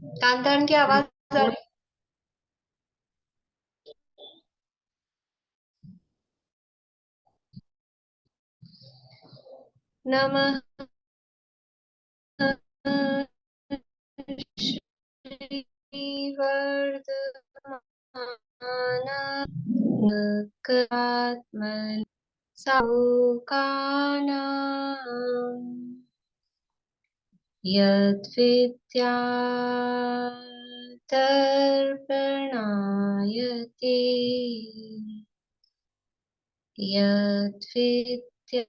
तान तान की आवाज आ रही। नमः श्रीवर्धमानात्मन् साहुकानां यद्विद्यादर्पणायते यद्विद्या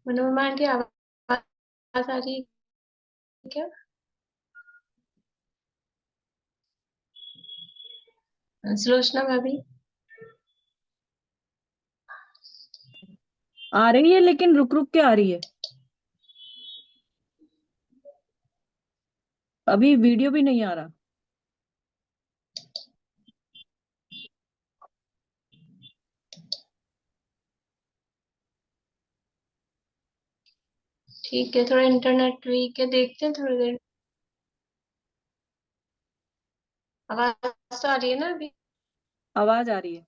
मनोरमा की आवाज आ रही है क्या? सुलोचना भाभी। आ रही है लेकिन रुक रुक के आ रही है। अभी वीडियो भी नहीं आ रहा। ठीक है, थोड़ा इंटरनेट वीक है, देखते हैं थोड़ी देर। आवाज तो आ रही है ना अभी? आवाज आ रही है।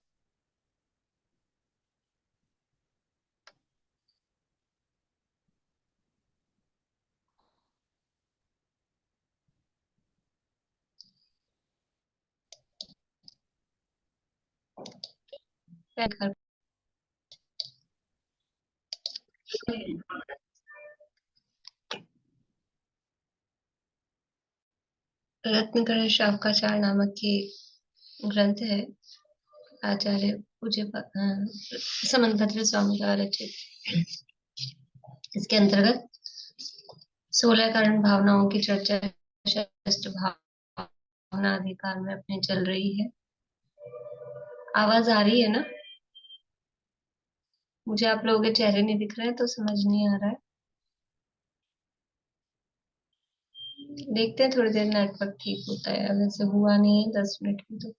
कर रत्नकर शावकाचार नामक के ग्रंथ है। आचार्य पूज्य समंतभद्र स्वामी द्वारा रचित। इसके अंतर्गत 16 कारण भावनाओं की चर्चा षष्ठ भावना अधिकार में अपने चल रही है। आवाज आ रही है ना? मुझे आप लोगों के चेहरे नहीं दिख रहे हैं तो समझ नहीं आ रहा है। देखते हैं थोड़ी देर, नेटवर्क ठीक होता है। वैसे हुआ नहीं है 10 मिनट में तो।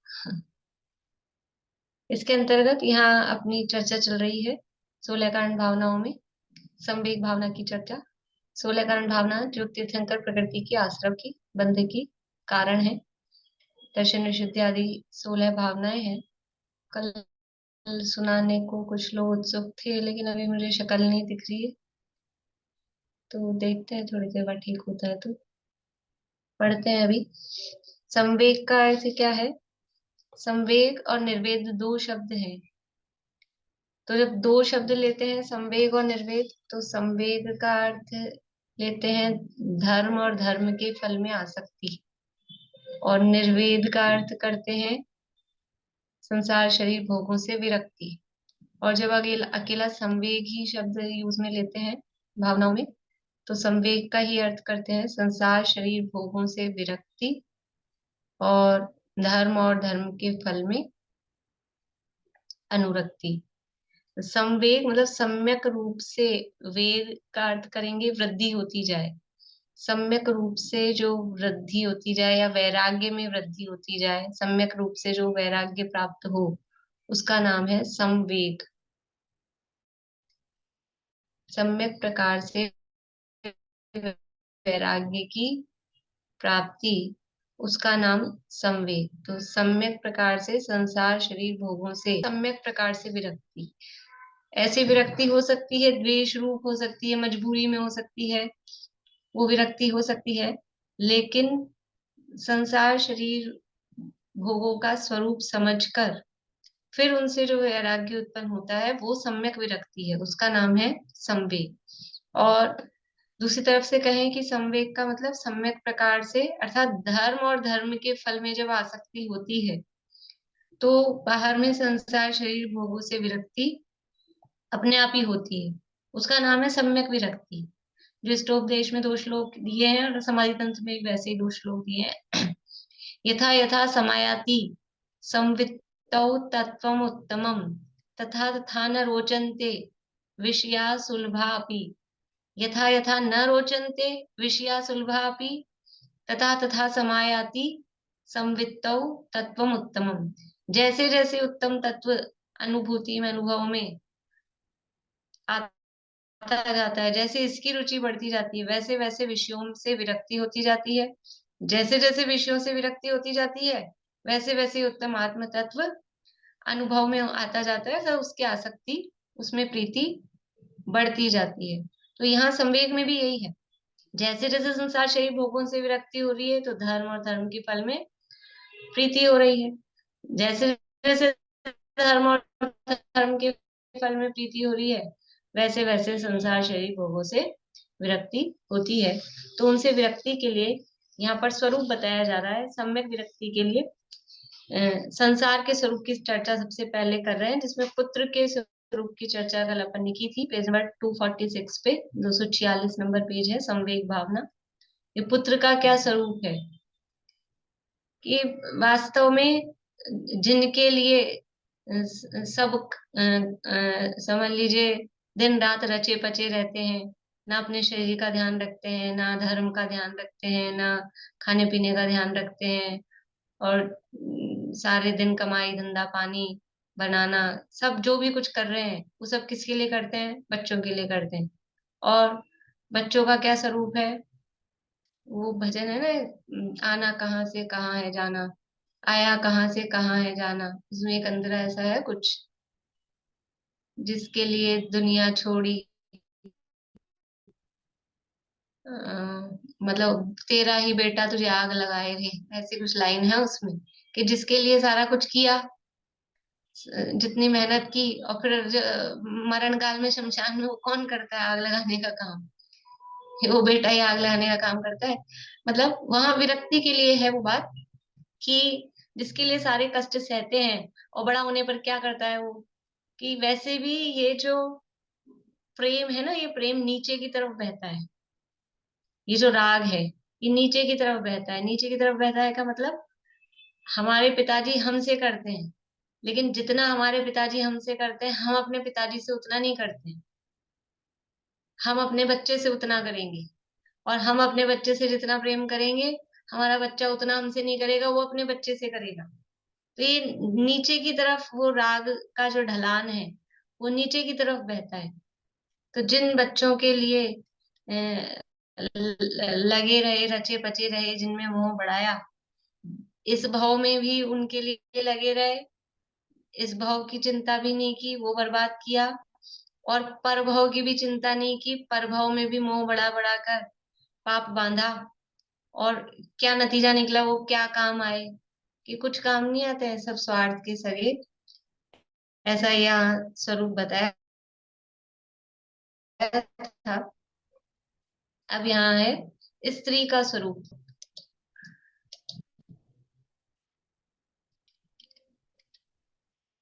इसके अंतर्गत यहाँ अपनी चर्चा चल रही है 16 कारण भावनाओं में संवेग भावना की चर्चा। 16 कारण भावना जो तीर्थंकर प्रकृति की, आश्रम की, बंध की कारण है। दर्शन विशुद्धि आदि 16 भावनाएं हैं। कल सुनाने को कुछ लोग उत्सुक थे, लेकिन अभी मुझे शक्ल नहीं दिख रही है, तो देखते हैं थोड़ी देर बाद ठीक होता है तो पढ़ते हैं अभी। संवेग का अर्थ क्या है? संवेग और निर्वेद दो शब्द हैं। तो जब दो शब्द लेते हैं संवेग और निर्वेद, तो संवेग का अर्थ लेते हैं धर्म और धर्म के फल में आसक्ति, और निर्वेद का अर्थ करते हैं संसार शरीर भोगों से विरक्ति। और जब अकेला अकेला संवेग ही शब्द यूज में लेते हैं भावनाओं में, तो संवेग का ही अर्थ करते हैं संसार शरीर भोगों से विरक्ति, और धर्म और धर्म के फल में अनुरक्ति। संवेग मतलब सम्यक रूप से, वेग का अर्थ करेंगे वृद्धि होती जाए। सम्यक रूप से जो वृद्धि होती जाए या वैराग्य में वृद्धि होती जाए, सम्यक रूप से जो वैराग्य प्राप्त हो, उसका नाम है संवेग। सम्यक प्रकार से वैराग्य की प्राप्ति, उसका नाम संवेग। तो सम्यक प्रकार से संसार शरीर भोगों से, सम्यक प्रकार से विरक्ति। ऐसी विरक्ति हो सकती है, द्वेष रूप हो सकती है, मजबूरी में हो सकती है, वो विरक्ति हो सकती है। लेकिन संसार शरीर भोगों का स्वरूप समझकर फिर उनसे जो वैराग्य उत्पन्न होता है वो सम्यक विरक्ति है, उसका नाम है संवेग। और दूसरी तरफ से कहें कि संवेग का मतलब सम्यक प्रकार से, अर्थात धर्म और धर्म के फल में जब आसक्ति होती है तो बाहर में संसार शरीर भोगों से विरक्ति अपने आप ही होती है, उसका नाम है सम्यक विरक्ति। जो स्टोपदेश में दो श्लोक दिए हैं और समाधि तंत्र में भी वैसे ही दो श्लोक दिए हैं। यथा यथा समायाति संवित्तौ तत्वम उत्तमम, तथा तथा न रोचन्ते विषया सुलभापि। यथा यथा न रोचन्ते विषया सुलभापि, तथा तथा समायाति संवित्तौ तत्वम उत्तमम। जैसे जैसे उत्तम तत्व अनुभूति में, अनुभव में आता जाता है, जैसे इसकी रुचि बढ़ती जाती है, वैसे वैसे विषयों से विरक्ति होती जाती है। जैसे जैसे विषयों से विरक्ति होती जाती है, वैसे वैसे उत्तम आत्म तत्व अनुभव में आता जाता है, तो उसकी आसक्ति, उसमें प्रीति बढ़ती जाती है। तो यहाँ संवेग में भी यही है, जैसे जैसे संसार शरीर भोगों से विरक्ति हो रही है तो धर्म और धर्म के फल में प्रीति हो रही है। जैसे जैसे धर्म और धर्म के फल में प्रीति हो रही है, वैसे वैसे संसार शरीर भोगों से विरक्ति होती है। तो उनसे विरक्ति के लिए यहाँ पर स्वरूप बताया जा रहा है। सम्यक विरक्ति के लिए संसार के स्वरूप की चर्चा सबसे पहले कर रहे हैं, जिसमें पुत्र के स्वरूप की चर्चा कल अपन ने की थी, पेज नंबर 246 पे, 246 नंबर पेज है, संवेग भावना। ये पुत्र का क्या स्वरूप है कि वास्तव में जिनके लिए सब समझ लीजिए दिन रात रचे पचे रहते हैं, ना अपने शरीर का ध्यान रखते हैं, ना धर्म का ध्यान रखते हैं, ना खाने पीने का ध्यान रखते हैं, और सारे दिन कमाई धंधा पानी बनाना, सब जो भी कुछ कर रहे हैं वो सब किसके लिए करते हैं? बच्चों के लिए करते हैं। और बच्चों का क्या स्वरूप है? वो भजन है ना, आना कहाँ से कहाँ है जाना, आया कहाँ से कहाँ है जाना। उसमें एक अंदर ऐसा है कुछ, जिसके लिए दुनिया छोड़ी, मतलब तेरा ही बेटा तुझे आग लगाए रे, ऐसी कुछ लाइन है उसमें, कि जिसके लिए सारा कुछ किया, जितनी मेहनत की, और फिर मरण काल में शमशान में वो कौन करता है आग लगाने का काम? वो बेटा ही आग लगाने का काम करता है। मतलब वहां विरक्ति के लिए है वो बात, कि जिसके लिए सारे कष्ट सहते हैं, और बड़ा होने पर क्या करता है वो, कि वैसे भी ये जो प्रेम है ना, ये प्रेम नीचे की तरफ बहता है। ये जो राग है ये नीचे की तरफ बहता है। नीचे की तरफ बहता है का मतलब, हमारे पिताजी हमसे करते हैं, लेकिन जितना हमारे पिताजी हमसे करते हैं हम अपने पिताजी से उतना नहीं करते हैं। हम अपने बच्चे से उतना करेंगे, और हम अपने बच्चे से जितना प्रेम करेंगे, हमारा बच्चा उतना हमसे नहीं करेगा, वो अपने बच्चे से करेगा। तो ये नीचे की तरफ वो राग का जो ढलान है वो नीचे की तरफ बहता है। तो जिन बच्चों के लिए लगे रहे, रचे पचे रहे, जिनमें मोह बढ़ाया, इस भाव में भी उनके लिए लगे रहे, इस भाव की चिंता भी नहीं की, वो बर्बाद किया, और पर भाव की भी चिंता नहीं की, पर भाव में भी मोह बढ़ा बढ़ा कर पाप बांधा, और क्या नतीजा निकला, वो क्या काम आए? कि कुछ काम नहीं आते हैं, सब स्वार्थ के सगे। ऐसा यहाँ स्वरूप बताया था। अब यहाँ है स्त्री का स्वरूप।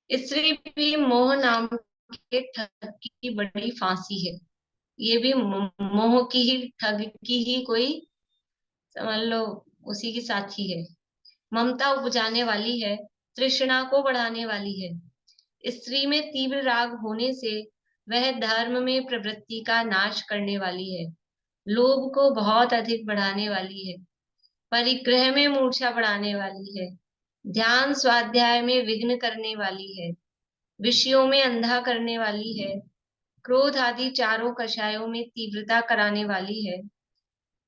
स्त्री भी मोह नाम के ठग की बड़ी फांसी है। ये भी मोह की ही, ठग की ही कोई, समझ लो, उसी की साथी है। ममता उपजाने वाली है, तृष्णा को बढ़ाने वाली है। स्त्री में तीव्र राग होने से वह धर्म में प्रवृत्ति का नाश करने वाली है, लोभ को बहुत अधिक बढ़ाने वाली है, परिग्रह में मूर्छा बढ़ाने वाली है, ध्यान स्वाध्याय में विघ्न करने वाली है, विषयों में अंधा करने वाली है, क्रोध आदि चारों कषायों में तीव्रता कराने वाली है,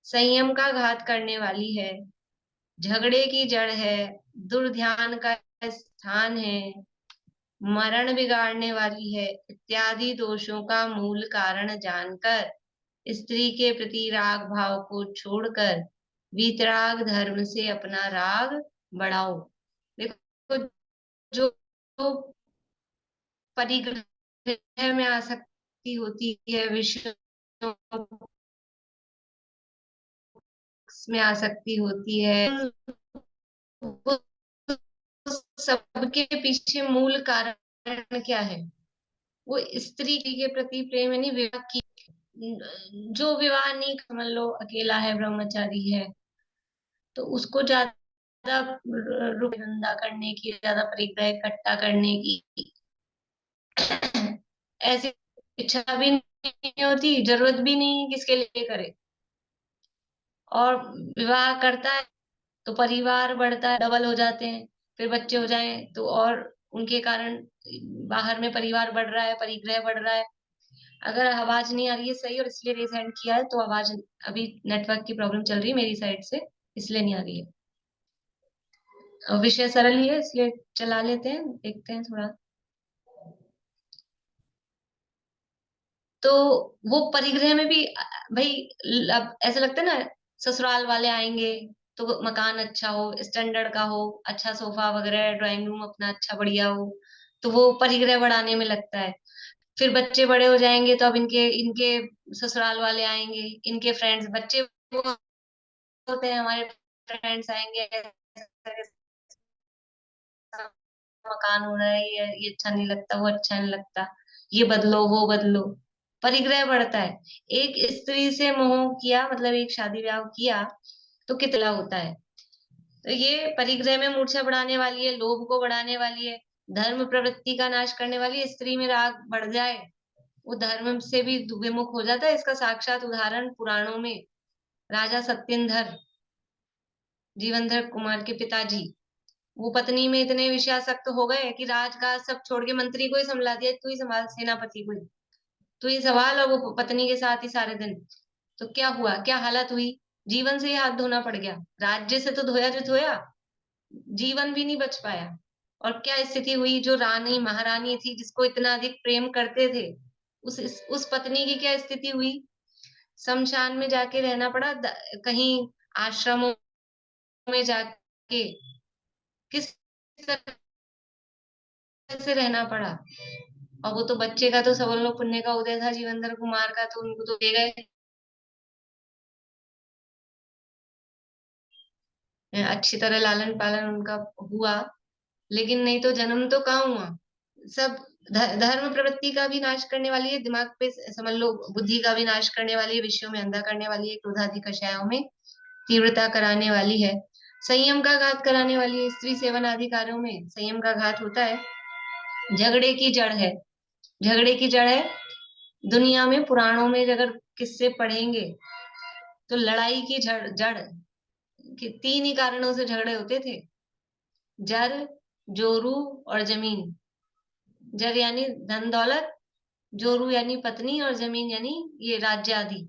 संयम का घात करने वाली है, झगड़े की जड़ है, दुर्ध्यान का स्थान है, मरण बिगाड़ने वाली है, इत्यादि दोषों का मूल कारण जानकर स्त्री के प्रति राग भाव को छोड़कर वीतराग धर्म से अपना राग बढ़ाओ। देखो, जो परिग्रह में आसक्ति होती है, विषयों में आसक्ति होती है, वो सबके पीछे मूल कारण क्या है? वो स्त्री के प्रति प्रेम, यानी विवाह की, जो विवाह नहीं, समझ लो अकेला है, ब्रह्मचारी है, तो उसको ज्यादा धंधा करने की, ज्यादा परिग्रह इकट्ठा करने की ऐसी इच्छा भी नहीं होती, जरूरत भी नहीं किसके लिए करे। और विवाह करता है तो परिवार बढ़ता है, डबल हो जाते हैं, फिर बच्चे हो जाएं तो और उनके कारण बाहर में परिवार बढ़ रहा है, परिग्रह बढ़ रहा है। अगर आवाज नहीं आ रही है सही, और इसलिए रेज हैंड किया है, तो आवाज, अभी नेटवर्क की प्रॉब्लम चल रही है मेरी साइड से, इसलिए नहीं आ रही है। विषय सरल ही है, इसलिए चला लेते हैं, देखते हैं थोड़ा। तो वो परिगृह में भी भाई, अब ऐसा लगता है ना, ससुराल वाले आएंगे तो मकान अच्छा हो, स्टैंडर्ड का हो, अच्छा सोफा वगैरह, ड्राइंग रूम अपना अच्छा बढ़िया हो, तो वो परिगृह बढ़ाने में लगता है। फिर बच्चे बड़े हो जाएंगे तो अब इनके इनके ससुराल वाले आएंगे, इनके फ्रेंड्स, बच्चे वो होते हैं, हमारे फ्रेंड्स आएंगे, मकान हो रहा है, ये अच्छा नहीं लगता, वो अच्छा नहीं लगता, ये बदलो वो बदलो, परिग्रह बढ़ता है। एक स्त्री से मोह किया, मतलब एक शादी ब्याह किया तो कितना होता है। तो ये परिग्रह में मूर्छा बढ़ाने वाली है, लोभ को बढ़ाने वाली है, धर्म प्रवृत्ति का नाश करने वाली है। स्त्री में राग बढ़ जाए, वो धर्म से भी विमुख हो जाता है। इसका साक्षात उदाहरण पुराणों में राजा सत्येंद्र, जीवनधर कुमार के पिताजी, वो पत्नी में इतने विषयासक्त हो गए कि राजकाज सब छोड़ के मंत्री को ही संभला दिया, तू ही संभाल, सेनापति को ही तू ही संभाल, और वो पत्नी के साथ ही सारे दिन। तो क्या हुआ, क्या हालत हुई, जीवन से ही हाथ धोना पड़ गया, राज्य से तो धोया जो धोया, जीवन भी नहीं बच पाया। और क्या स्थिति हुई, जो रानी महारानी थी, जिसको इतना अधिक प्रेम करते थे, उस पत्नी की क्या स्थिति हुई, शमशान में जाके रहना पड़ा, कहीं आश्रमों में जाके, किस तरह से रहना पड़ा। और वो तो बच्चे का तो सब लोग पुण्य का उदय था, जीवेंद्र कुमार का, तो उनको तो दे गए, अच्छी तरह लालन पालन उनका हुआ, लेकिन नहीं तो जन्म तो कहाँ हुआ। सब धर्म प्रवृत्ति का भी नाश करने वाली है, दिमाग पे समझ लो बुद्धि का भी नाश करने वाली है, विषयों में अंधा करने वाली है, क्रोधादि कषायों में तीव्रता कराने वाली है, संयम का घात कराने वाली है। स्त्री सेवन आदि कार्यों में संयम का घात होता है, झगड़े की जड़ है, झगड़े की जड़ है। दुनिया में पुराणों में अगर किस्से पढ़ेंगे तो लड़ाई की जड़ जड़ कि तीन ही कारणों से झगड़े होते थे, जर, जोरू और जमीन। जर यानी धन दौलत, जोरू यानी पत्नी, और जमीन यानी ये राज्य आदि।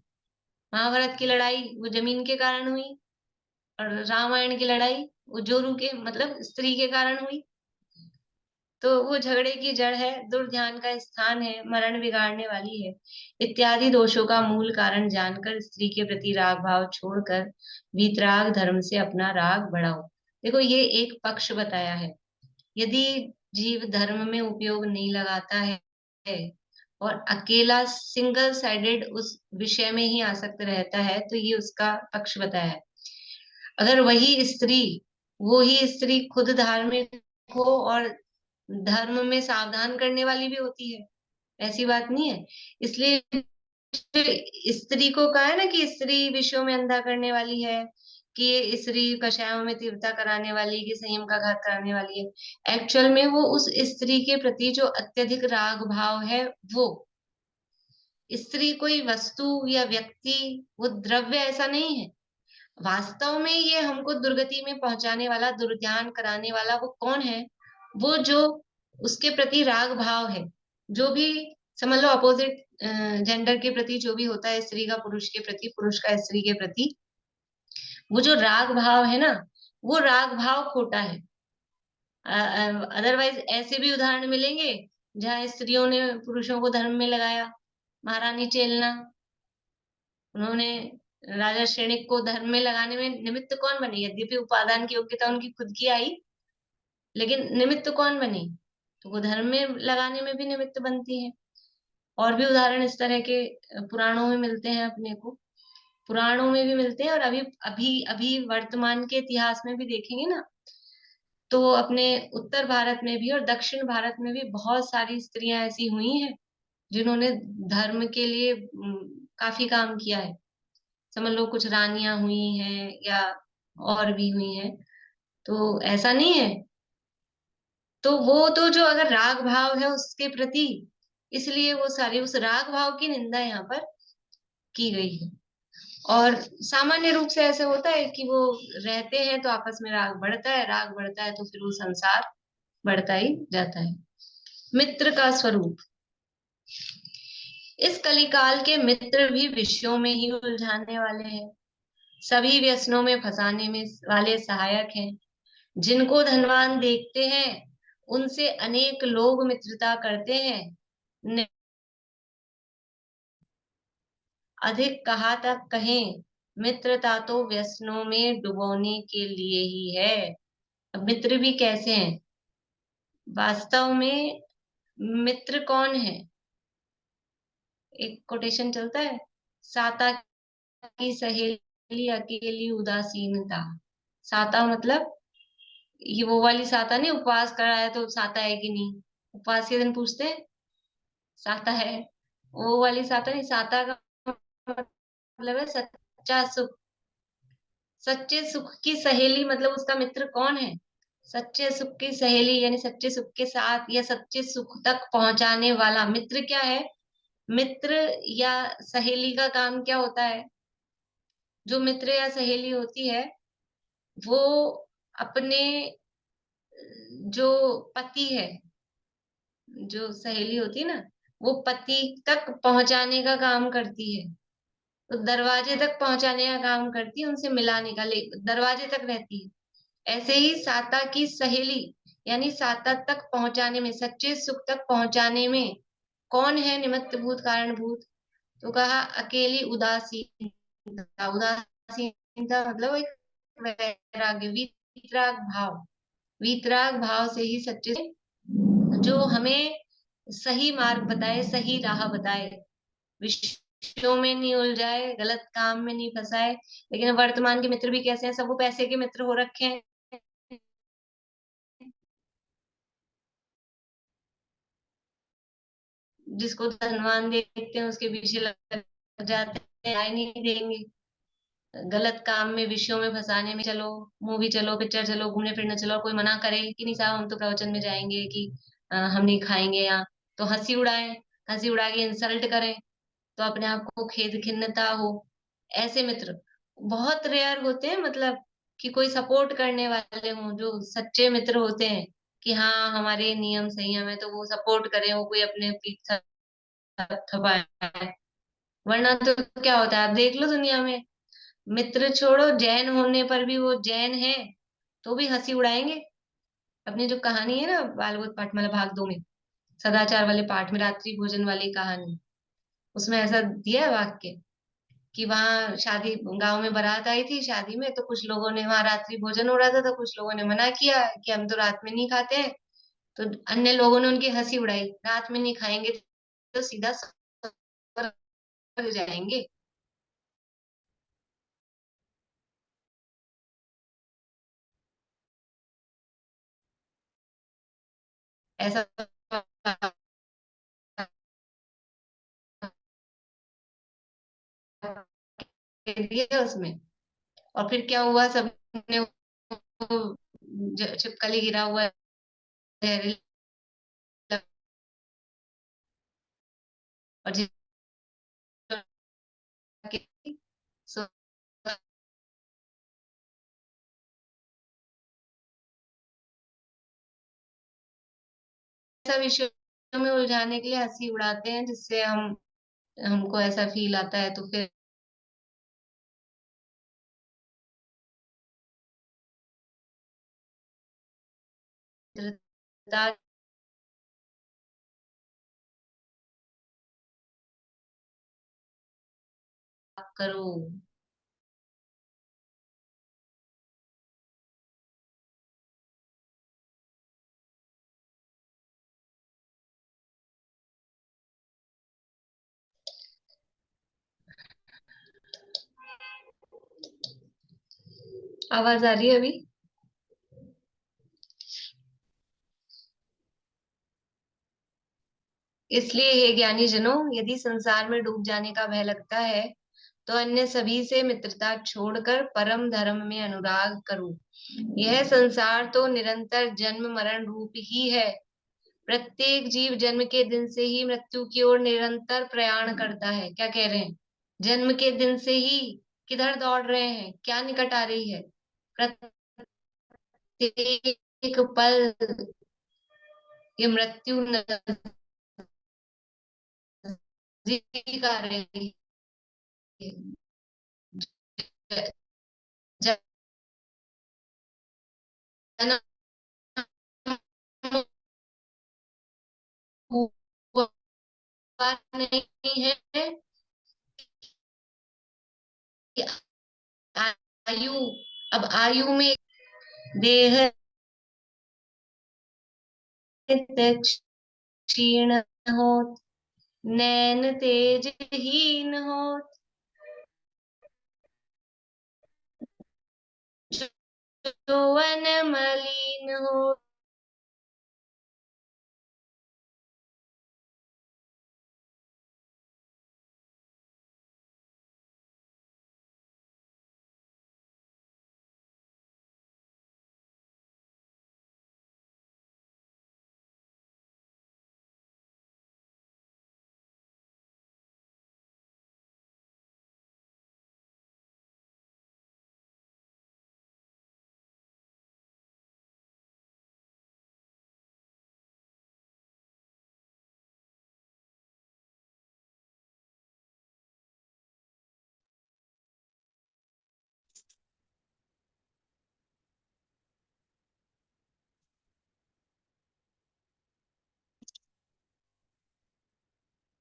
महाभारत की लड़ाई वो जमीन के कारण हुई, और रामायण की लड़ाई वो जोरू के, मतलब स्त्री के कारण हुई। तो वो झगड़े की जड़ है, दुर्ध्यान का स्थान है, मरण बिगाड़ने वाली है, इत्यादि दोषों का मूल कारण जानकर स्त्री के प्रति राग भाव छोड़कर वीतराग धर्म से अपना राग बढ़ाओ। देखो, ये एक पक्ष बताया है। यदि जीव धर्म में उपयोग नहीं लगाता है और अकेला सिंगल साइडेड उस विषय में ही आसक्त रहता है, तो ये उसका पक्ष बताया है। अगर वही स्त्री, वो ही स्त्री खुद धार्मिक हो और धर्म में सावधान करने वाली भी होती है, ऐसी बात नहीं है। इसलिए स्त्री को कहा है ना कि स्त्री विषयों में अंधा करने वाली है, कि ये स्त्री कषायों में तीव्रता कराने वाली, कि संयम का घात कराने वाली है। एक्चुअल में वो उस स्त्री के प्रति जो अत्यधिक राग भाव है, वो स्त्री कोई वस्तु या व्यक्ति, वो द्रव्य ऐसा नहीं है। वास्तव में ये हमको दुर्गति में पहुंचाने वाला, दुर्ध्यान कराने वाला वो कौन है? वो जो उसके प्रति राग भाव है, जो भी, समझ लो अपोजिट जेंडर के प्रति जो भी होता है, स्त्री का पुरुष के प्रति, पुरुष का स्त्री के प्रति, वो जो राग भाव है ना, वो राग भाव खोटा है। अदरवाइज ऐसे भी उदाहरण मिलेंगे जहाँ स्त्रियों ने पुरुषों को धर्म में लगाया। महारानी चेलना, उन्होंने राजा श्रेणिक को धर्म में लगाने में निमित्त कौन बनी? यद्यपि उपादान की योग्यता उनकी खुद की आई, लेकिन निमित्त कौन बनी? तो वो धर्म में लगाने में भी निमित्त बनती है। और भी उदाहरण इस तरह के पुराणों में मिलते हैं अपने को, पुराणों में भी मिलते हैं, और अभी अभी अभी वर्तमान के इतिहास में भी देखेंगे ना, तो अपने उत्तर भारत में भी और दक्षिण भारत में भी बहुत सारी स्त्रियां ऐसी हुई हैं जिन्होंने धर्म के लिए काफी काम किया है। समझ लो कुछ रानियां हुई हैं या और भी हुई हैं, तो ऐसा नहीं है। तो वो तो जो अगर राग भाव है उसके प्रति, इसलिए वो सारी उस राग भाव की निंदा यहाँ पर की गई है। और सामान्य रूप से ऐसे होता है कि वो रहते हैं तो आपस में राग बढ़ता है, राग बढ़ता है तो फिर वो संसार बढ़ता ही जाता है। मित्र का स्वरूप। इस कलिकाल के मित्र भी विषयों में ही उलझाने वाले हैं, सभी व्यसनों में फंसाने में वाले सहायक हैं। जिनको धनवान देखते हैं उनसे अनेक लोग मित्रता करते हैं। अधिक कहा तक कहें, मित्रता तो व्यसनों में डुबोने के लिए ही है। अब मित्र भी कैसे हैं वास्तव में? मित्र कौन है? एक कोटेशन चलता है, साता की सहेली अकेली उदासीनता। साता मतलब ये वो वाली साता नहीं, उपवास कर रहा है तो साता है कि नहीं, उपवास के दिन पूछते हैं साता है, वो वाली साता नहीं। साता का मतलब है सच्चा सुख। सच्चे सुख की सहेली मतलब उसका मित्र कौन है? सच्चे सुख की सहेली यानी सच्चे सुख के साथ या सच्चे सुख तक पहुंचाने वाला मित्र क्या है? मित्र या सहेली का काम क्या होता है? जो मित्र या सहेली होती है वो अपने जो पति है, जो सहेली होती है ना, वो पति तक पहुंचाने का काम करती है। तो दरवाजे तक पहुंचाने का काम करती है, उनसे मिलाने का, ले दरवाजे तक रहती है। ऐसे ही साता की सहेली यानी साता तक पहुंचाने में, सच्चे सुख तक पहुंचाने में कौन है निमित्त भूत कारण भूत? तो कहा अकेली उदासीनता। उदासीनता मतलब एक वैराग्य, वीतराग भाव। वीतराग भाव से ही सच्चे, जो हमें सही मार्ग बताए, सही राह बताए, विषयों में नहीं उलझाए, गलत काम में नहीं फंसाए। लेकिन वर्तमान के मित्र भी कैसे हैं? सब वो पैसे के मित्र हो रखे हैं, जिसको धनवान देखते हैं उसके पीछे लग जाते हैं, आए नहीं देंगे। गलत काम में, विषयों में फंसाने में, चलो मूवी चलो, पिक्चर चलो, घूमने फिरने चलो, और कोई मना करे कि नहीं साहब हम तो प्रवचन में जाएंगे, कि हम नहीं खाएंगे यहाँ, तो हंसी उड़ाए, हंसी उड़ा के इंसल्ट करें, तो अपने आप को खेद खिन्नता हो। ऐसे मित्र बहुत रेयर होते हैं, मतलब कि कोई सपोर्ट करने वाले हों, जो सच्चे मित्र होते हैं कि हाँ हमारे नियम संयम है, तो वो सपोर्ट करें, वो कोई अपने पीठ थपथपाए। वरना तो क्या होता है आप देख लो दुनिया में, मित्र छोड़ो, जैन होने पर भी वो जैन है तो भी हंसी उड़ाएंगे। अपनी जो कहानी है ना बालगोत पाठमाला भाग 2 में, सदाचार वाले पाठ में रात्रि भोजन वाली कहानी, उसमें ऐसा दिया है वाक्य कि वहां शादी, गांव में बारात आई थी शादी में, तो कुछ लोगों ने, वहां रात्रि भोजन हो रहा था तो कुछ लोगों ने मना किया कि हम तो रात में नहीं खाते हैं। तो अन्य लोगों ने उनकी हंसी उड़ाई, रात में नहीं खाएंगे तो सीधा स्वर्ग जाएंगे। ऐसा दिया उसमें। और फिर क्या हुआ, सबने वो छिपकली गिरा हुआ जहरीला, और सो ऐसा विषयों में उलझाने के लिए हंसी उड़ाते हैं, जिससे हमको ऐसा फील आता है, तो फिर मित्रता करो। आवाज आ रही है अभी? इसलिए हे ज्ञानी जनों, यदि संसार में डूब जाने का भय लगता है तो अन्य सभी से मित्रता छोड़कर परम धर्म में अनुराग करो। यह संसार तो निरंतर जन्म मरण रूप ही है। प्रत्येक जीव जन्म के दिन से ही मृत्यु की ओर निरंतर प्रयाण करता है। क्या कह रहे हैं? जन्म के दिन से ही किधर दौड़ रहे हैं, क्या निकट आ रही है? प्रत्येक पल ये मृत्यु नजदीक आ रही है। जन्म हुआ नहीं है कि आयु, अब आयु में देह क्षीण होत, नैन तेजहीन होत, यौवन मलिन होत।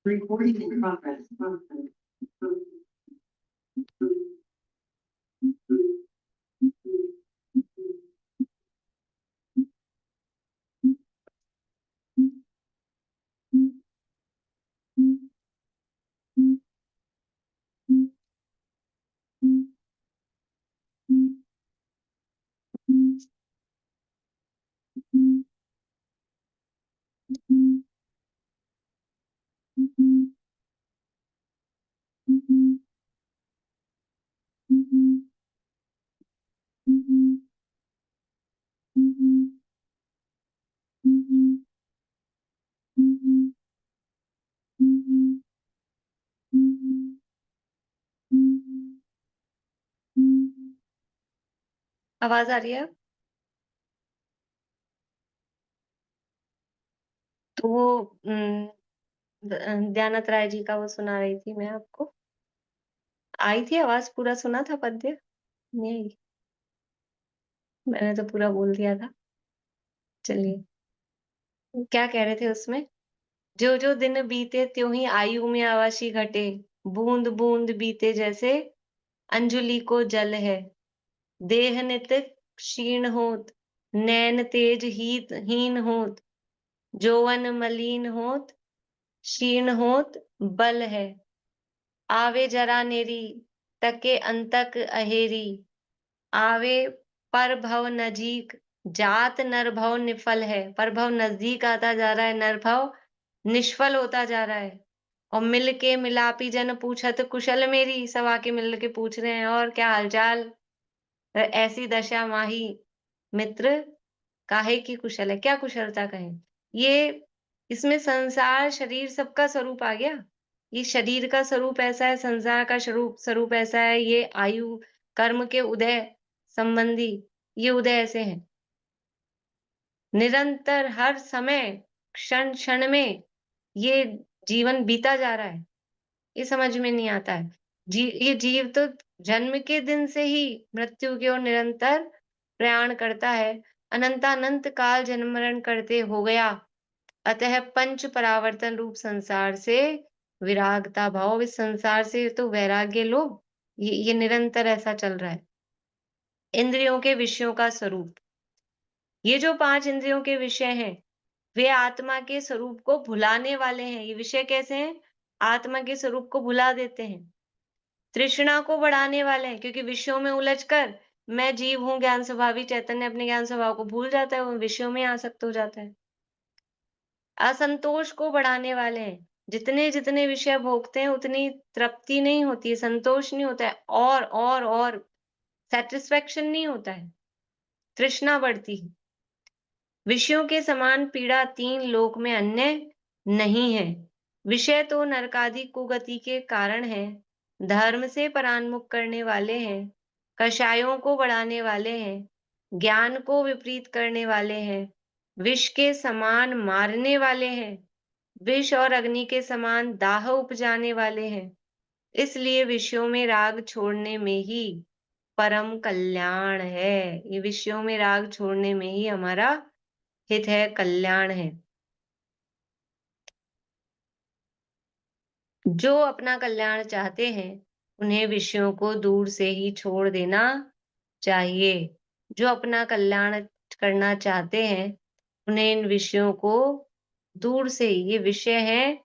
Recording in progress. आवाज आ रही है? तो वो दयानंद राय जी का वो सुना रही थी मैं आपको। आई थी आवाज? पूरा सुना था पद्य? नहीं आई? मैंने तो पूरा बोल दिया था। चलिए, क्या कह रहे थे उसमें? जो जो दिन बीते त्यों ही आयु में आवासी घटे, बूंद बूंद बीते जैसे अंजुलि को जल है। देह नित क्षीण होत, नैन तेज हीत हीन होत, जौवन मलिन होत, क्षीण होत बल है। आवे जरा नेरी, तके अंतक अहेरी, आवे पर भव नजीक, जात नर भव निफल है। पर भव नजदीक आता जा रहा है, नर भव निष्फल होता जा रहा है। और मिल के मिलापी जन पूछत कुशल मेरी, सब आके मिल के पूछ रहे हैं और क्या हालचाल। ऐसी दशा माही मित्र, काहे की कुशल है, क्या कुशलता कहें। ये इसमें संसार शरीर सबका स्वरूप आ गया। ये शरीर का स्वरूप ऐसा है, संसार का स्वरूप स्वरूप ऐसा है, ये आयु कर्म के उदय संबंधी ये उदय ऐसे हैं। निरंतर हर समय क्षण क्षण में ये जीवन बीता जा रहा है, ये समझ में नहीं आता है। ये जीव तो जन्म के दिन से ही मृत्यु की ओर निरंतर प्रयाण करता है। अनंतानंत काल जन्म मरण करते हो गया, अतः पंच परावर्तन रूप संसार से विरागता भाव, इस संसार से तो वैराग्य लो। ये निरंतर ऐसा चल रहा है। इंद्रियों के विषयों का स्वरूप, ये जो 5 इंद्रियों के विषय हैं, वे आत्मा के स्वरूप को भुलाने वाले हैं। ये विषय कैसे हैं? आत्मा के स्वरूप को भुला देते हैं। तृष्णा को बढ़ाने वाले हैं, क्योंकि विषयों में उलझकर मैं जीव हूँ, ज्ञान स्वभावी चैतन्य अपने ज्ञान स्वभाव को भूल जाता है, वो विषयों में आसक्त हो जाता है। असंतोष को बढ़ाने वाले हैं। जितने-जितने विषय भोगते हैं, उतनी तृप्ति नहीं होती है, संतोष नहीं होता है और सैटिस्फैक्शन नहीं होता है, तृष्णा बढ़ती है। विषयों के समान पीड़ा 3 लोक में अन्य नहीं है। विषय तो नरकादि कुगति के कारण हैं, धर्म से परान्मुख करने वाले हैं, कषायों को बढ़ाने वाले हैं, ज्ञान को विपरीत करने वाले हैं, विष के समान मारने वाले हैं, विष और अग्नि के समान दाह उपजाने वाले हैं। इसलिए विषयों में राग छोड़ने में ही परम कल्याण है। ये विषयों में राग छोड़ने में ही हमारा हित है, कल्याण है। जो अपना कल्याण चाहते हैं, उन्हें विषयों को दूर से ही छोड़ देना चाहिए। जो अपना कल्याण करना चाहते हैं, उन्हें इन विषयों को दूर से ही, ये विषय हैं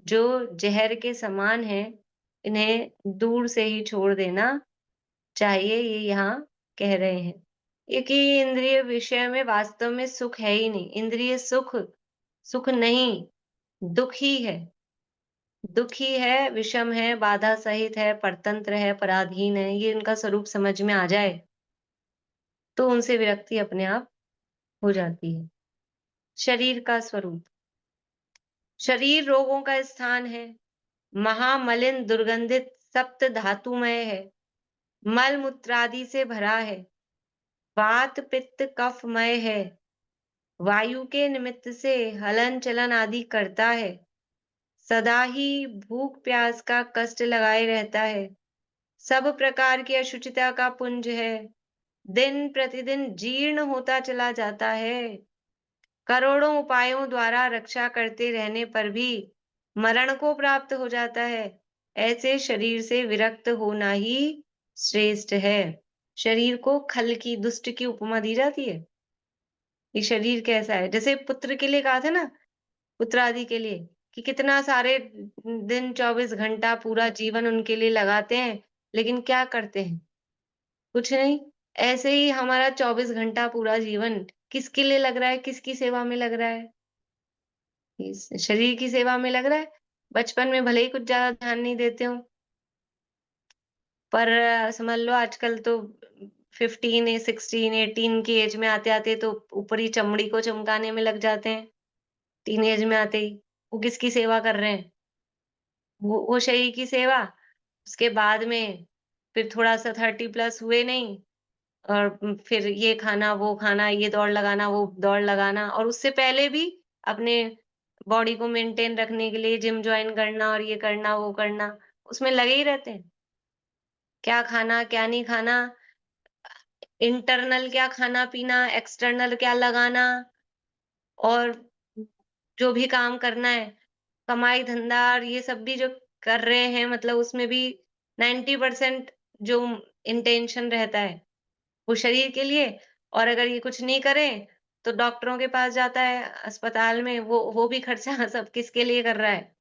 जो ज़हर के समान हैं, इन्हें दूर से ही छोड़ देना चाहिए, ये यहाँ कह रहे हैं। क्योंकि इंद्रिय विषय में वास्तव में सुख है ही नहीं। इंद्रिय सुख, सुख नहीं, दुःख ही है। दुखी है, विषम है, बाधा सहित है, परतंत्र है, पराधीन है, ये इनका स्वरूप समझ में आ जाए, तो उनसे विरक्ति अपने आप हो जाती है। शरीर का स्वरूप, शरीर रोगों का स्थान है, महामलिन दुर्गंधित सप्त धातुमय है, मल मूत्रादि से भरा है, वात पित्त कफमय है, वायु के निमित्त से हलन चलन आदि करता है, सदा ही भूख प्यास का कष्ट लगाए रहता है, सब प्रकार की अशुचिता का पुंज है, दिन प्रतिदिन जीर्ण होता चला जाता है, करोड़ों उपायों द्वारा रक्षा करते रहने पर भी मरण को प्राप्त हो जाता है। ऐसे शरीर से विरक्त होना ही श्रेष्ठ है। शरीर को खल की, दुष्ट की उपमा दी जाती है। ये शरीर कैसा है? जैसे पुत्र के लिए कहा था ना, पुत्र आदि के लिए, कि कितना सारे दिन 24 घंटा पूरा जीवन उनके लिए लगाते हैं, लेकिन क्या करते हैं? कुछ नहीं। ऐसे ही हमारा 24 घंटा पूरा जीवन किसके लिए लग रहा है, किसकी सेवा में लग रहा है? इस शरीर की सेवा में लग रहा है। बचपन में भले ही कुछ ज़्यादा ध्यान नहीं देते हों, पर समझ लो आजकल तो 15 16 18 की एज में आते-आते तो ऊपरी चमड़ी को चमकाने में लग जाते हैं, टीनेज में आते ही। वो किसकी सेवा कर रहे हैं? वो शरीर की सेवा, उसके बाद में फिर थोड़ा-सा 30 प्लस हुए नहीं और फिर ये खाना, वो खाना, ये दौड़ लगाना, वो दौड़ लगाना और उससे पहले भी अपने बॉडी को मेंटेन रखने के लिए जिम जॉइन करना और ये करना, वो करना, उसमें लगे ही रहते हैं। क्या खाना, क्या नहीं खाना, इंटरनल क्या खाना-पीना, एक्सटर्नल क्या लगाना और जो भी काम करना है, कमाई-धंधा और ये सब भी जो कर रहे हैं मतलब उसमें भी 90% जो इंटेंशन रहता है वो शरीर के लिए और अगर ये कुछ नहीं करें, तो डॉक्टरों के पास जाता है, अस्पताल में वो भी खर्चा सब किसके लिए कर रहा है?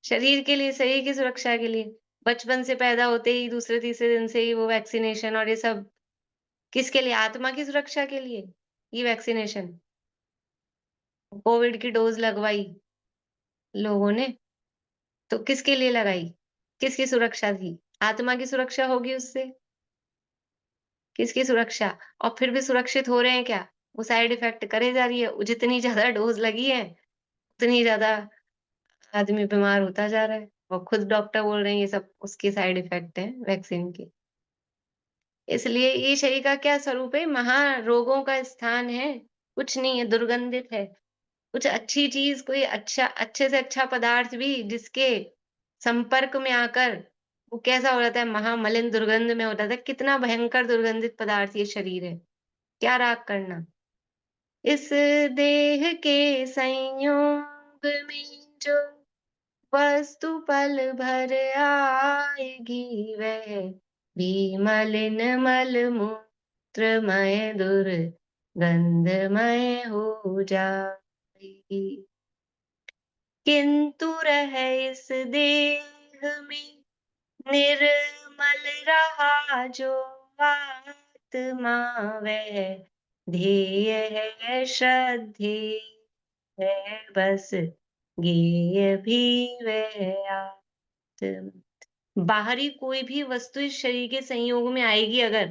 शरीर के लिए, शरीर की सुरक्षा के लिए। बचपन से पैदा होते ही दूसरे-तीसरे दिन से ही वो वैक्सीनेशन और ये सब किसके लिए? आत्मा की सुरक्षा के लिए, ये वैक्सीनेशन। कोविड की डोज़ लगवाई लोगों ने, तो किसके लिए लगाई? किसकी सुरक्षा थी? आत्मा की सुरक्षा होगी उससे, किसकी सुरक्षा? और फिर भी सुरक्षित हो रहे हैं क्या? वो साइड इफ़ेक्ट करे जा रही है। वो जितनी ज़्यादा डोज़ लगी है, उतनी ज़्यादा आदमी बीमार होता जा रहा है और खुद डॉक्टर बोल रहे हैं ये सब उसके साइड इफ़ेक्ट हैं वैक्सीन के। इसलिए ये शरीर का क्या स्वरूप है? महारोगों का स्थान है, कुछ नहीं है, दुर्गंधित है। कुछ अच्छी चीज़, कोई अच्छा अच्छे से अच्छा पदार्थ भी जिसके संपर्क में आकर वो कैसा हो जाता है? महामलिन दुर्गंध में हो जाता है। कितना भयंकर दुर्गंधित पदार्थ ये शरीर है। क्या राग करना? इस देह के संयोग में जो वस्तु पल भर आएगी वह भी मलिन मल मूत्रमय दुर्गंधमय हो जाएगी। किंतु रह इस देह में निर्मल रहा जो आज आत्मा वह ध्येय है श्रद्धेय है बस ज्ञेय भी वह आत्मा। बाहरी कोई भी वस्तु इस शरीर के संयोग में आएगी अगर,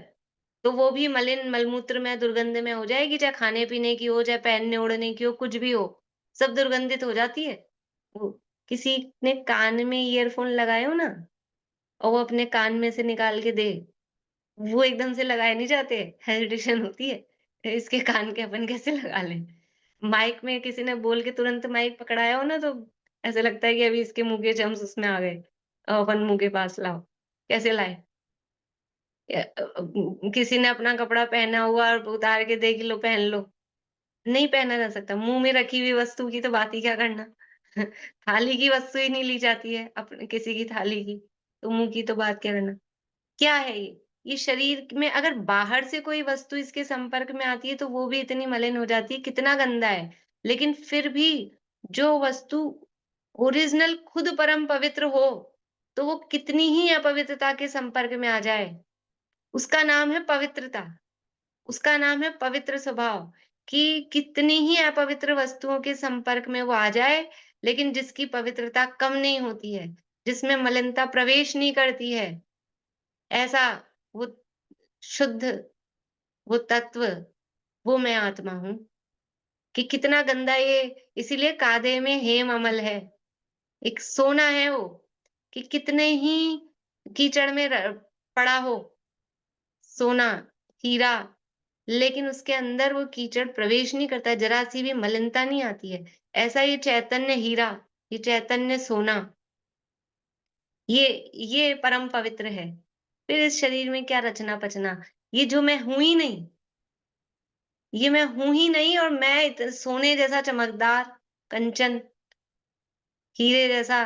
तो वो भी मलिन, मलमूत्र में, दुर्गंध में हो जाएगी, चाहे खाने-पीने की हो, चाहे पहनने-ओढ़ने की हो, कुछ भी हो, सब दुर्गंधित हो जाती है। वो किसी ने कान में ईयरफ़ोन लगाए हो ना, और वो अपने कान में से निकाल के दे, वो एकदम से लगाए नहीं जाते, हेजिटेशन होती है। इसके कान के अपन कैसे लगा लें? माइक में किसी ने बोल के तुरंत माइक पकड़ाया हो ना, तो ऐसा लगता है कि अभी इसके मुँह के जर्म्स उसमें आ गए। अपन मुँह के पास लाओ, कैसे लाएँ? किसी ने अपना कपड़ा पहना हुआ और उतार के दे कि लो पहन लो, नहीं पहना जा सकता। मुँह में रखी हुई वस्तु की तो बात ही क्या करना। थाली की वस्तु ही नहीं ली जाती है अपने किसी की थाली की, तो मुँह की तो बात क्या करना। क्या है ये? ये शरीर में अगर बाहर से कोई वस्तु इसके संपर्क में आती है तो वो भी इतनी मलिन हो जाती है, कितना गंदा है। लेकिन फिर भी जो वस्तु ओरिजिनल खुद परम पवित्र हो, तो वो कितनी ही अपवित्रता के संपर्क में आ जाए, उसका नाम है पवित्रता, उसका नाम है पवित्र स्वभाव। कि कितनी ही अपवित्र वस्तुओं के संपर्क में वो आ जाए, लेकिन जिसकी पवित्रता कम नहीं होती है, जिसमें मलिनता प्रवेश नहीं करती है, ऐसा वो शुद्ध, वो तत्व, वो मैं आत्मा हूँ। कि कितना गंदा ये, इसीलिए कादे में हेम अमल है, एक सोना है वो, कि कितने ही कीचड़ में पड़ा हो सोना, हीरा, लेकिन उसके अंदर वो कीचड़ प्रवेश नहीं करता है, ज़रा-सी भी मलिनता नहीं आती है। ऐसा ये चैतन्य हीरा, ये चैतन्य सोना, ये ये परम पवित्र है। फिर इस शरीर में क्या रचना-पचना, ये जो मैं हूँ ही नहीं, ये मैं हूँ ही नहीं, और मैं सोने जैसा चमकदार, कंचन, हीरे जैसा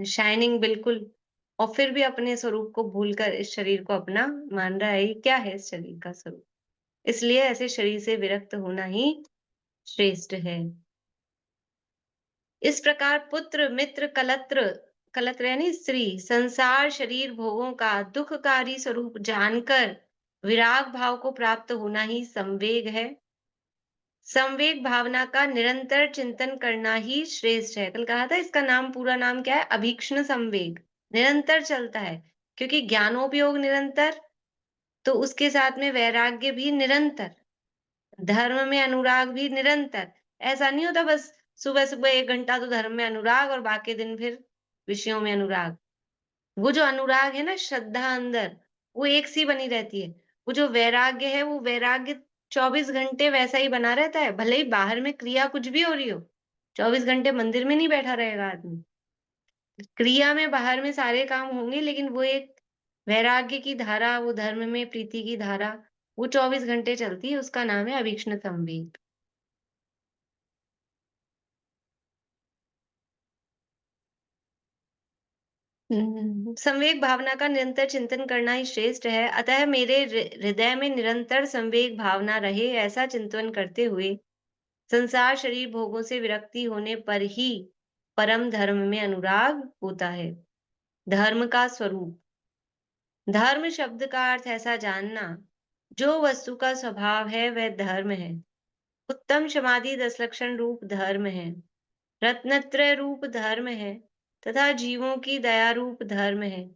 शाइनिंग बिल्कुल, और फिर भी अपने स्वरूप को भूलकर इस शरीर को अपना मान रहा है। ये क्या है इस शरीर का स्वरूप? इसलिए ऐसे शरीर से विरक्त होना ही श्रेष्ठ है। इस प्रकार पुत्र, मित्र, कलत्र, कलत्र यानी स्त्री, संसार, शरीर, भोगों का दुखकारी स्वरूप जानकर विराग भाव को प्राप्त होना ही संवेग है। संवेग भावना का निरंतर चिंतन करना ही श्रेष्ठ है। कल कहा था इसका नाम, पूरा नाम क्या है? अभीक्ष्ण संवेग। निरंतर चलता है, क्योंकि ज्ञानोपयोग निरंतर, तो उसके साथ में वैराग्य भी निरंतर, धर्म में अनुराग भी निरंतर। ऐसा नहीं होता बस सुबह-सुबह 1 घंटा तो धर्म में अनुराग और बाकी दिन फिर विषयों में अनुराग। वो जो अनुराग है ना, श्रद्धा अंदर, वो एक सी बनी रहती है। वो जो वैराग्य है, वो वैराग्य 24 घंटे वैसा ही बना रहता है, भले ही बाहर में क्रिया कुछ भी हो रही हो। 24 घंटे मंदिर में नहीं बैठा रहेगा आदमी। क्रिया में, बाहर में सारे काम होंगे, लेकिन वो एक वैराग्य की धारा, वो धर्म में प्रीति की धारा, वो 24 घंटे चलती है, उसका नाम है अभीक्ष्ण संवेग। संवेग भावना का निरंतर चिंतन करना ही श्रेष्ठ है। अतः मेरे हृदय में निरंतर संवेग भावना रहे, ऐसा चिंतन करते हुए संसार, शरीर, भोगों से विरक्ति होने पर ही परम धर्म में अनुराग होता है। धर्म का स्वरूप, धर्म शब्द का अर्थ ऐसा जानना, जो वस्तु का स्वभाव है वह धर्म है। उत्तम समाधि 10 लक्षण रूप धर्म है। रत्नत्रय रूप धर्म है, तथा जीवों की दया रूप धर्म है।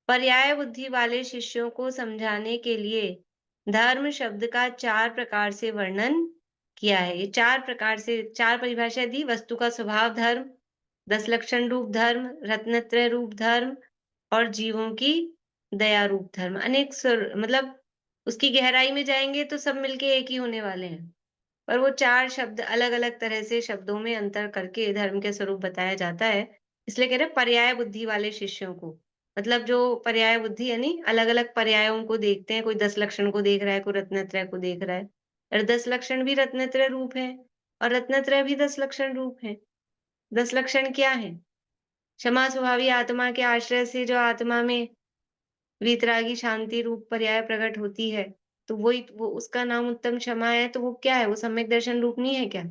पर्याय बुद्धि वाले शिष्यों को समझाने के लिए धर्म शब्द का 4 प्रकार से वर्णन किया है। ये 4 प्रकार से 4 परिभाषा दी। वस्तु का स्वभाव धर्म, 10 लक्षण रूप धर्म, रत्नत्रय रूप धर्म और जीवों की दया रूप धर्म। अनेक मतलब उसकी गहराई में जाएंगे तो सब मिलके एक ही होने वाले हैं। पर वो 4 शब्द अलग-अलग तरह से शब्दों में अंतर करके धर्म के स्वरूप बताया जाता है। इसलिए कह रहे हैं पर्याय बुद्धि वाले शिष्यों को। मतलब जो पर्याय बुद्धि यानी अलग-अलग पर्यायों को देखते हैं, कोई 10 लक्षण को देख रहा है, कोई रत्नत्रय को देख रहा है। और 10 लक्षण भी रत्नत्रय रूप हैं और रत्नत्रय भी 10 लक्षण रूप हैं। 10 लक्षण क्या हैं? क्षमा स्वभावी आत्मा के आश्रय से जो आत्मा में वीतरागी शांति रूप पर्याय प्रकट होती है, तो वो उसका नाम उत्तम क्षमा है, तो वो क्या है? वो सम्यक दर्शन रूप नहीं है क्या?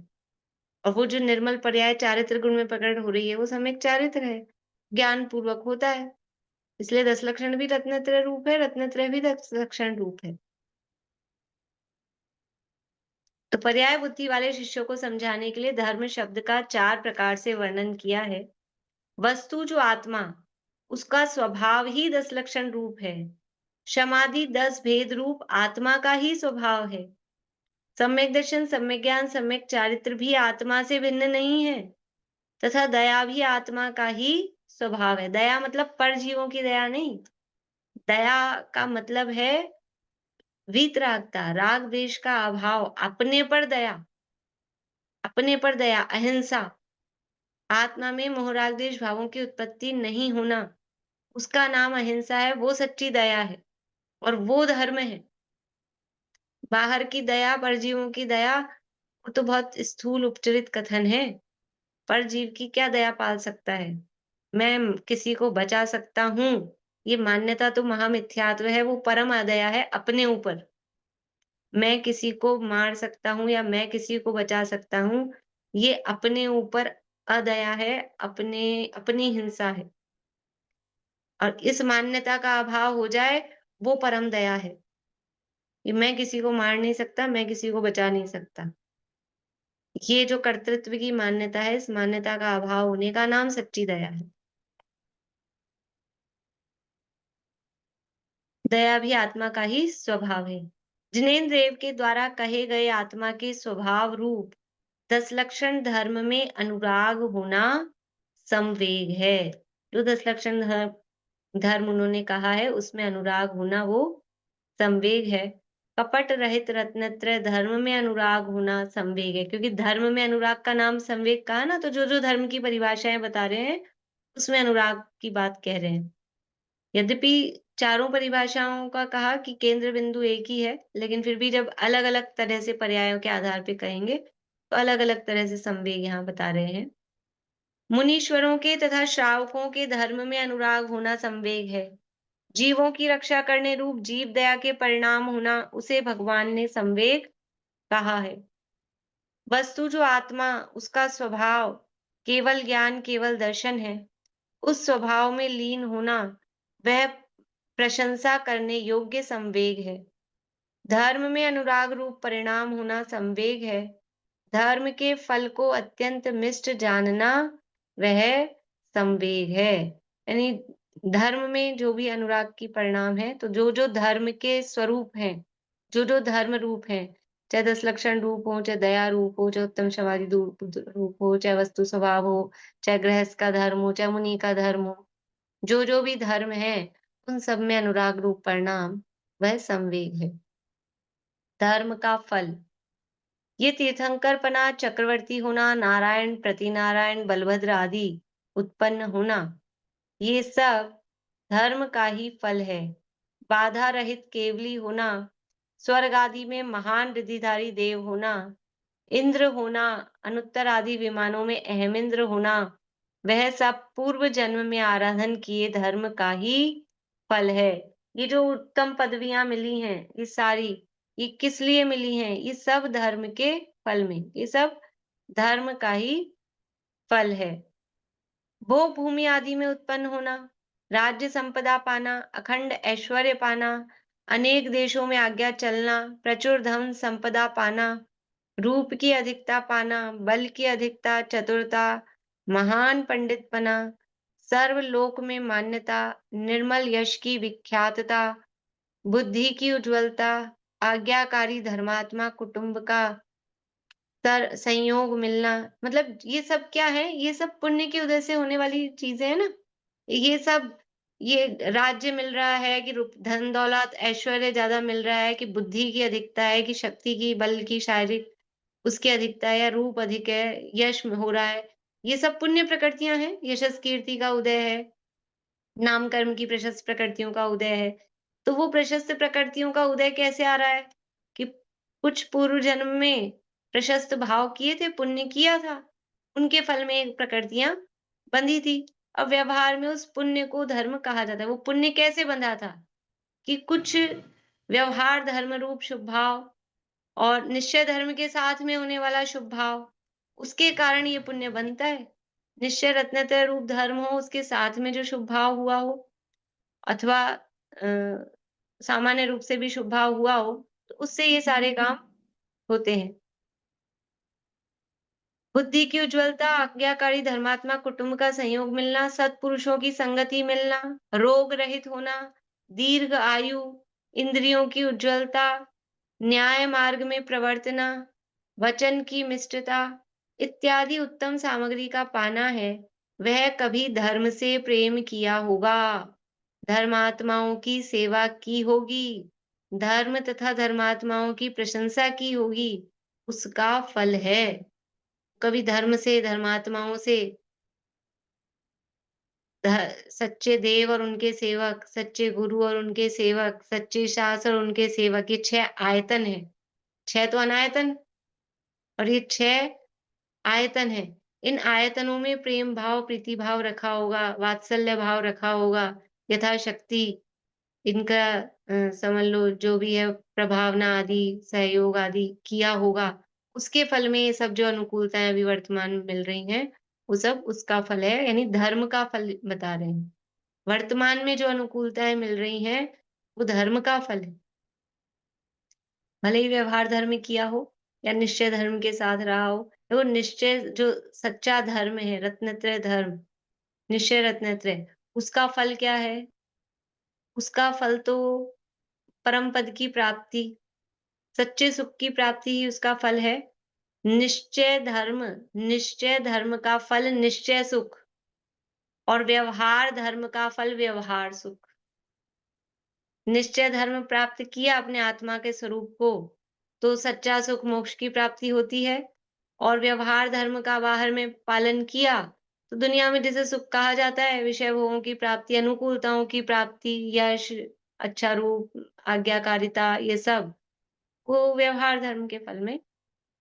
और वो जो निर्मल पर्याय चारित्र गुण में प्रकट हो रही है, वो सम्यक चारित्र है, ज्ञान पूर्वक होता है। इसलिए 10 लक्षण भी रत्नत्रय रूप है, रत्नत्रय भी 10 लक्षण रूप है। तो पर्याय बुद्धि वाले शिष्यों को समझाने के लिए धर्म शब्द का 4 प्रकार से वर्णन किया है। वस्तु जो आत्मा, उसका स्वभाव ही 10 लक्षण रूप है। समाधि 10 भेद रूप आत्मा का ही स्वभाव है। सम्यक दर्शन, सम्यक ज्ञान, सम्यक चारित्र भी आत्मा से भिन्न नहीं है तथा दया भी आत्मा का ही स्वभाव है। दया मतलब परजीवों की दया नहीं। दया का मतलब है वीतरागता, राग द्वेष का अभाव, अपने पर दया, अहिंसा, आत्मा में मोह राग द्वेष भावों की उत्पत्ति नहीं होना, उसका नाम अहिंसा है, वो सच्ची दया है और वो धर्म है। बाहर की दया, परजीवों की दया, वो तो बहुत स्थूल उपचरित कथन है। परजीव की क्या दया पाल सकता है? मैं किसी को बचा सकता हूँ, ये मान्यता तो महामिथ्यात्व है, वो परम अदया है अपने ऊपर। मैं किसी को मार सकता हूँ या मैं किसी को बचा सकता हूँ, ये अपने ऊपर अदया है, अपनी हिंसा है। और इस मान्यता का अभाव हो जाए, वो परम दया है। कि मैं किसी को मार नहीं सकता, मैं किसी को बचा नहीं सकता। ये जो कर्तृत्व की मान्यता है, इस मान्यता का अभाव होने का नाम सच्ची दया है। दया भी आत्मा का ही स्वभाव है। जिनेंद्र देव के द्वारा कहे गए आत्मा के स्वभाव रूप 10 लक्षण धर्म में अनुराग होना संवेग है। जो 10 लक्षण धर्म उन्होंने कहा है, उसमें अनुराग होना वो संवेग है। कपट रहित रत्नत्रय धर्म में अनुराग होना संवेग है, क्योंकि धर्म में अनुराग का नाम संवेग कहा ना, तो जो धर्म की परिभाषाएं बता रहे हैं, उसमें अनुराग की बात कह रहे हैं। यद्यपि चारों परिभाषाओं का कहा कि केंद्र बिंदु एक ही है, लेकिन फिर भी जब अलग-अलग तरह से पर्यायों के आधार पे कहेंगे, तो अलग-अलग तरह से संवेग यहाँ बता रहे हैं। मुनीश्वरों के तथा श्रावकों के धर्म में अनुराग होना संवेग है। जीवों की रक्षा करने रूप जीव दया के परिणाम होना, उसे भगवान ने संवेग कहा है। वस्तु जो आत्मा, उसका स्वभाव केवल ज्ञान, केवल दर्शन है। उस स्वभाव में लीन होना, वह प्रशंसा करने योग्य संवेग है। धर्म में अनुराग रूप परिणाम होना संवेग है। धर्म के फल को अत्यंत मिष्ट जानना, वह संवेग है। यानी धर्म में जो भी अनुराग की परिणाम है, तो जो धर्म के स्वरूप हैं, जो धर्म रूप हैं, चाहे 10 लक्षण रूप हो, चाहे दया रूप हो, चाहे उत्तम समाधि रूप हो, चाहे वस्तु स्वभाव हो, चाहे गृहस्थ का धर्म हो, चाहे मुनि का धर्म हो, जो भी धर्म है, उन सब में अनुराग रूप परिणाम वह संवेग है। धर्म का फल, ये तीर्थंकरपना, चक्रवर्ती होना, नारायण, प्रतिनारायण, बलभद्र आदि उत्पन्न होना, ये सब धर्म का ही फल है। बाधा रहित केवली होना, स्वर्ग आदि में महान रिद्धिधारी देव होना, इंद्र होना, अनुत्तर आदि विमानों में अहमिंद्र होना, वह सब पूर्व जन्म में आराधन किए धर्म का ही फल है। ये जो उत्तम पदवियां मिली हैं, ये सारी, ये किस लिए मिली हैं? ये सब धर्म के फल में, ये सब धर्म का ही फल है। भोग भूमि आदि में उत्पन्न होना, राज्य संपदा पाना, अखंड ऐश्वर्य पाना, अनेक देशों में आज्ञा चलना, प्रचुर धन संपदा पाना, रूप की अधिकता पाना, बल की अधिकता, चतुरता, महान पंडितपना, सर्वलोक में मान्यता, निर्मल यश की विख्यातता, बुद्धि की उज्ज्वलता, आज्ञाकारी धर्मात्मा कुटुंब का संयोग मिलना, मतलब ये सब क्या है? ये सब पुण्य के उदय से होने वाली चीजें हैं ना। ये सब, ये राज्य मिल रहा है कि धन दौलत ऐश्वर्य ज्यादा मिल रहा है, कि बुद्धि की अधिकता है, कि शक्ति की, बल की, शारीरिक उसकी अधिकता है, या रूप अधिक है, यश हो रहा है, ये सब पुण्य प्रकृतियां हैं। यशस कीर्ति का उदय है, नाम कर्म की प्रशस्त प्रकृतियों का उदय है। तो वो प्रशस्त प्रकृतियों का उदय कैसे आ रहा है? कि कुछ पूर्व जन्म में प्रशस्त भाव किए थे, पुण्य किया था, उनके फल में एक प्रकृतियां बंधी थी। अब व्यवहार में उस पुण्य को धर्म कहा जाता है। वो पुण्य कैसे बंधा था? कि कुछ व्यवहार धर्म रूप शुभ भाव और निश्चय धर्म के साथ में होने वाला शुभ भाव, उसके कारण ये पुण्य बनता है। निश्चय रत्नत्रय रूप धर्म हो, उसके साथ में जो शुभ भाव हुआ हो, अथवा सामान्य रूप से भी शुभ भाव हुआ हो, तो उससे ये सारे काम होते हैं। बुद्धि की उज्ज्वलता, आज्ञाकारी धर्मात्मा कुटुंब का संयोग मिलना, सत्पुरुषों की संगति मिलना, रोग रहित होना, दीर्घ आयु, इंद्रियों की उज्ज्वलता, न्याय मार्ग में प्रवर्तना, वचन की मिष्टता इत्यादि उत्तम सामग्री का पाना है, वह कभी धर्म से प्रेम किया होगा, धर्मात्माओं की सेवा की होगी, धर्म तथा धर्मात्माओं की प्रशंसा की होगी, उसका फल है। कभी धर्म से, धर्मात्माओं से, सच्चे देव और उनके सेवक, सच्चे गुरु और उनके सेवक, सच्चे शास्त्र और उनके सेवक, ये 6 आयतन हैं। 6 तो अनायतन और ये 6 आयतन हैं। इन आयतनों में प्रेम भाव, प्रीति भाव रखा होगा, वात्सल्य भाव रखा होगा, यथाशक्ति इनका समझ लो जो भी है प्रभावना आदि, सहयोग आदि किया होगा। उसके फल में ये सब जो अनुकूलताएँ अभी वर्तमान में मिल रही हैं, वो सब उसका फल है, यानी धर्म का फल बता रहे हैं। वर्तमान में जो अनुकूलताएँ मिल रही हैं, वो धर्म का फल है। भले ही व्यवहार धर्म किया हो या निश्चय धर्म के साथ रहा हो, देखो निश्चय जो सच्चा धर्म है, रत्नत्रय धर्म, निश्चय रत्नत्रय, उसका फल क्या है? उसका फल तो परम पद की प्राप्ति, सच्चे सुख की प्राप्ति ही उसका फल है। निश्चय धर्म का फल निश्चय सुख और व्यवहार धर्म का फल व्यवहार सुख। निश्चय धर्म प्राप्त किया अपने आत्मा के स्वरूप को, तो सच्चा सुख मोक्ष की प्राप्ति होती है और व्यवहार धर्म का बाहर में पालन किया, तो दुनिया में जिसे सुख कहा जाता है, विषय भोगों की प्राप्ति, अनुकूलताओं की प्राप्ति, यश, अच्छा रूप, आज्ञाकारिता, ये सब को व्यवहार धर्म के फल में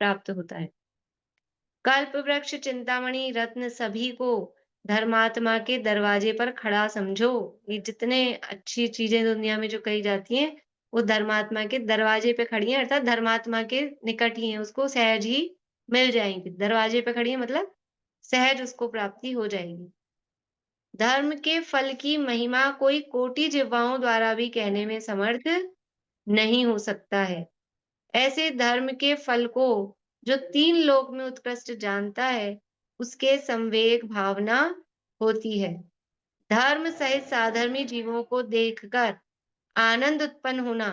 प्राप्त होता है। कल्प वृक्ष, चिंतामणि, रत्न सभी को धर्मात्मा के दरवाजे पर खड़ा समझो। ये जितने अच्छी चीजें दुनिया में जो कही जाती हैं, वो धर्मात्मा के दरवाजे पे खड़ी हैं, अर्थात धर्मात्मा के निकट ही हैं, उसको सहज ही मिल जाएँगी। दरवाजे पे खड़ी है मतलब सहज उसको प्राप्ति हो जाएगी। धर्म के फल की महिमा कोई कोटि जिह्वाओं द्वारा भी कहने में समर्थ नहीं हो सकता है। ऐसे धर्म के फल को जो 3 लोक में उत्कृष्ट जानता है, उसके संवेग भावना होती है। धर्म सहित साधर्मी जीवों को देखकर आनंद उत्पन्न होना,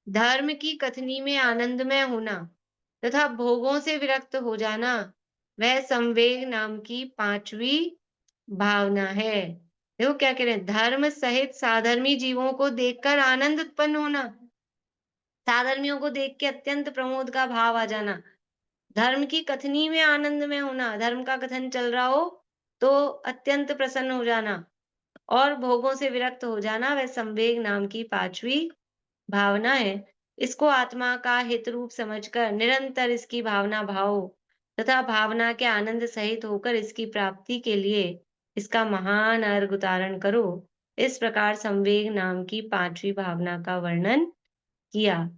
धर्म की कथनी में आनंदमय होना तथा भोगों से विरक्त हो जाना, वह संवेग नाम की 5वीं भावना है। देखो क्या कह रहे हैं? धर्म सहित साधर्मी जीवों को देखकर आनंद उत्पन्न होना, साधर्मियों को देख के अत्यंत प्रमोद का भाव आ जाना, धर्म की कथनी में आनंद में होना, धर्म का कथन चल रहा हो तो अत्यंत प्रसन्न हो जाना और भोगों से विरक्त हो जाना, वह संवेग नाम की 5वीं भावना है। इसको आत्मा का हित रूप समझकर निरंतर इसकी भावना भाव तथा भावना के आनंद सहित होकर इसकी प्राप्ति के लिए इसका महान अर्घ उतारण करो। इस प्रकार संवेग नाम की 5वीं भावना का वर्णन किया।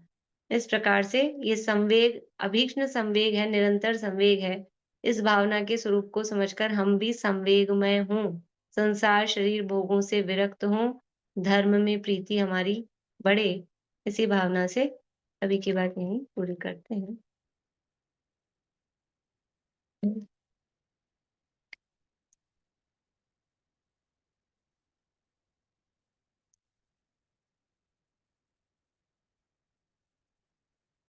इस प्रकार से ये संवेग अभीक्ष्ण संवेग है, निरंतर संवेग है। इस भावना के स्वरूप को समझकर हम भी संवेगमय हों, संसार शरीर भोगों से विरक्त हों, धर्म में प्रीति हमारी बढ़े। इसी भावना से अभी की बात यहीं पूरी करते हैं।